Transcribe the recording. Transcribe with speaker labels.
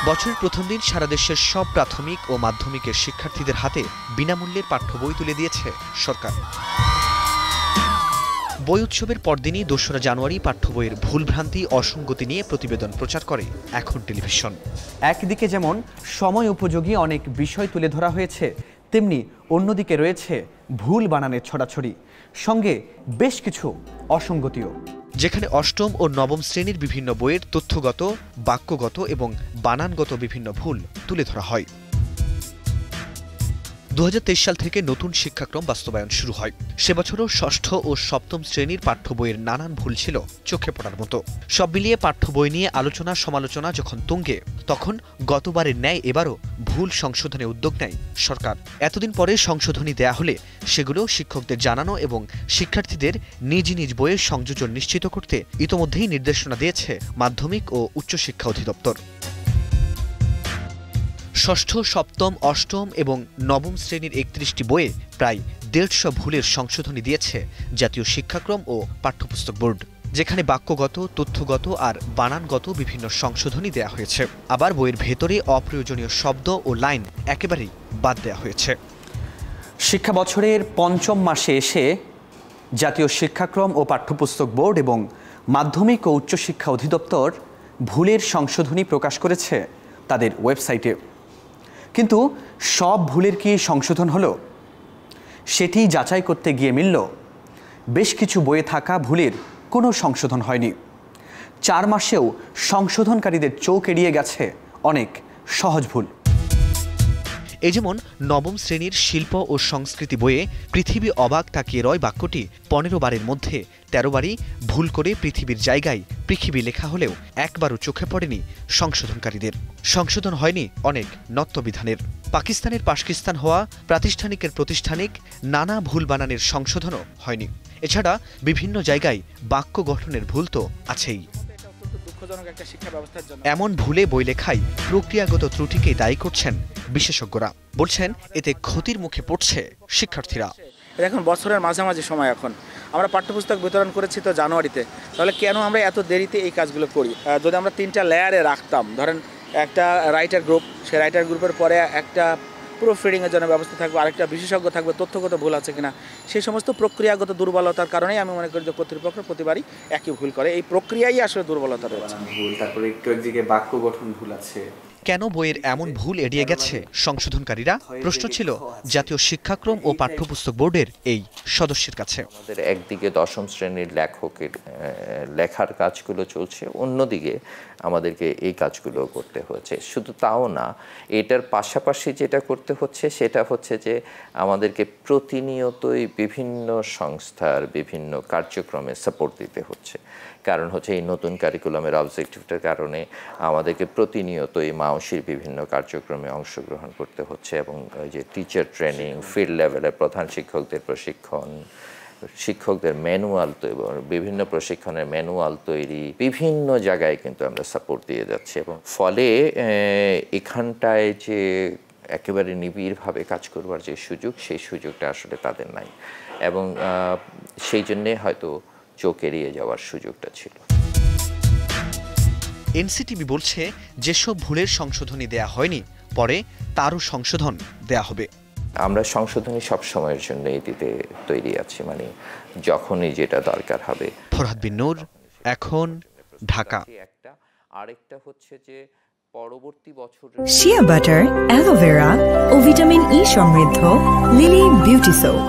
Speaker 1: বছরের প্রথম দিন সারা দেশের সব প্রাথমিক ও মাধ্যমিকের শিক্ষার্থীদের হাতে বিনামূল্যের পাঠ্য বই তুলে দিয়েছে সরকার। বই উৎসবের পরদিনই ২রা জানুয়ারি পাঠ্য বইয়ের ভুলভ্রান্তি অসঙ্গতি নিয়ে প্রতিবেদন প্রচার করে এখন টেলিভিশন।
Speaker 2: একদিকে যেমন সময় উপযোগী অনেক বিষয় তুলে ধরা হয়েছে, তেমনি অন্যদিকে রয়েছে ভুল বানানের ছড়াছড়ি, সঙ্গে বেশ কিছু অসঙ্গতিও।
Speaker 1: যেখানে অষ্টম ও নবম শ্রেণীর বিভিন্ন বইয়ের তথ্যগত, বাক্যগত এবং বানানগত বিভিন্ন ভুল তুলে ধরা হয়। ২০২৩ সাল থেকে নতুন শিক্ষাক্রম বাস্তবায়ন শুরু হয়। সে বছরও ষষ্ঠ ও সপ্তম শ্রেণীর পাঠ্য বইয়ের নানান ভুল ছিল চোখে পড়ার মতো। সব মিলিয়ে পাঠ্য বই নিয়ে আলোচনা সমালোচনা যখন তুঙ্গে, তখন গতবারের ন্যায় এবারও ভুল সংশোধনে উদ্যোগ নেয় সরকার। এতদিন পরে সংশোধনী দেয়া হলে সেগুলো শিক্ষকদের জানানো এবং শিক্ষার্থীদের নিজ নিজ বইয়ের সংযোজন নিশ্চিত করতে ইতোমধ্যেই নির্দেশনা দিয়েছে মাধ্যমিক ও উচ্চশিক্ষা অধিদপ্তর। ষষ্ঠ, সপ্তম, অষ্টম এবং নবম শ্রেণীর ৩১টি বইয়ে প্রায় ১৫০ ভুলের সংশোধনী দিয়েছে জাতীয় শিক্ষাক্রম ও পাঠ্যপুস্তক বোর্ড, যেখানে বাক্যগত, তথ্যগত আর বানানগত বিভিন্ন সংশোধনী দেয়া হয়েছে। আবার বইয়ের ভেতরে অপ্রয়োজনীয় শব্দ ও লাইন একেবারেই বাদ দেওয়া হয়েছে।
Speaker 2: শিক্ষা বছরের পঞ্চম মাসে এসে জাতীয় শিক্ষাক্রম ও পাঠ্যপুস্তক বোর্ড এবং মাধ্যমিক ও উচ্চশিক্ষা অধিদপ্তর ভুলের সংশোধনী প্রকাশ করেছে তাদের ওয়েবসাইটে। কিন্তু সব ভুলের কি সংশোধন হলো? সেটি যাচাই করতে গিয়ে মিলল বেশ কিছু বইয়ে থাকা ভুলের কোনো সংশোধন হয়নি। ৪ মাসেও সংশোধনকারীদের চোখ এড়িয়ে গেছে অনেক সহজ ভুল।
Speaker 1: এই যেমন নবম শ্রেণীর শিল্প ও সংস্কৃতি বইয়ে পৃথিবী অবাক তাকিয়ে রয় বাক্যটি ১৫ বারের মধ্যে ১৩ বারই ভুল করে পৃথিবীর জায়গায় পৃথিবী লেখা হলেও একবারও চোখে পড়েনি সংশোধনকারীদের। সংশোধন হয়নি অনেক নত্যবিধানের। পাকিস্তানের পাকিস্তান হওয়া, প্রাতিষ্ঠানিকের প্রতিষ্ঠানিক, নানা ভুল বানানের সংশোধনও হয়নি। এছাড়া বিভিন্ন জায়গায় বাক্য গঠনের ভুল তো আছেই। এমন ভুলে বই লেখায় প্রক্রিয়াগত ত্রুটিকে দায়ী করছেন বিশেষজ্ঞরা। বলছেন এতে ক্ষতির মুখে পড়ছে শিক্ষার্থীরা।
Speaker 3: এখন বছরের মাঝামাঝি সময়, এখন আমরা পাঠ্যপুস্তক বিতরণ করেছি তো জানুয়ারিতে, তাহলে কেন আমরা এত দেরিতে এই কাজগুলো করি? যদি আমরা 3টা লেয়ারে রাখতাম, ধরেন একটা রাইটার গ্রুপ, সেই রাইটার গ্রুপের পরে একটা প্রুফ রিডিংয়ের জন্য ব্যবস্থা থাকবে, আরেকটা বিশেষজ্ঞ থাকবে তথ্যগত ভুল আছে কিনা, সেই সমস্ত প্রক্রিয়াগত দুর্বলতার কারণেই আমি মনে করি যে কর্তৃপক্ষ প্রতিবারই একই ভুল করে। এই প্রক্রিয়াই আসলে দুর্বলতা রয়েছে।
Speaker 2: ভুল, তারপরে একটু একদিকে বাক্য গঠন ভুল আছে।
Speaker 1: কেন বইয়ের এমন ভুল এড়িয়ে গেছে সংশোধনকারীরা? প্রশ্ন ছিল জাতীয় শিক্ষাক্রম ও পাঠ্যপুস্তক বোর্ডের এই সদস্যের কাছে।
Speaker 4: আমাদের একদিকে দশম শ্রেণীর লেখকের লেখার কাজগুলো চলছে, অন্যদিকে আমাদেরকে এই কাজগুলো করতে হচ্ছে। শুধু তাও না, এটার পাশাপাশি যেটা করতে হচ্ছে সেটা হচ্ছে যে আমাদেরকে প্রতিনিয়তই বিভিন্ন সংস্থার বিভিন্ন কার্যক্রমে সাপোর্ট দিতে হচ্ছে। কারণ হচ্ছে এই নতুন কারিকুলামের অবজেক্টিভটার কারণে আমাদেরকে প্রতিনিয়তই মাওসির বিভিন্ন কার্যক্রমে অংশগ্রহণ করতে হচ্ছে, এবং ওই যে টিচার ট্রেনিং, ফিল্ড লেভেলে প্রধান শিক্ষকদের প্রশিক্ষণ, শিক্ষকদের ম্যানুয়াল তৈরি, বিভিন্ন প্রশিক্ষণের ম্যানুয়াল তৈরি, বিভিন্ন জায়গায় কিন্তু আমরা সাপোর্ট দিয়ে যাচ্ছি। এবং ফলে এখানটায় যে একেবারে নিবিড়ভাবে কাজ করবার যে সুযোগ, সেই সুযোগটা আসলে তাদের নাই, এবং সেই জন্যে হয়তো চোখ এড়িয়ে যাওয়ার সুযোগটা ছিল।
Speaker 1: এনসিটিবি বলছে যেসব ভুলের সংশোধনী দেয়া হয়নি, পরে তারও সংশোধন দেয়া হবে।
Speaker 4: আমরা সংশোধনী সব সময়ের জন্য দিতে তৈরি আছি, মানে যখনই যেটা দরকার হবে।
Speaker 1: ফরহাদ বিন নূর, এখন, ঢাকা।
Speaker 4: আরেকটা হচ্ছে যে পরবর্তী বছর
Speaker 5: শিয়া বাটার, অ্যালোভেরা ও ভিটামিন ই সমৃদ্ধ লিলি বিউটি সোপ।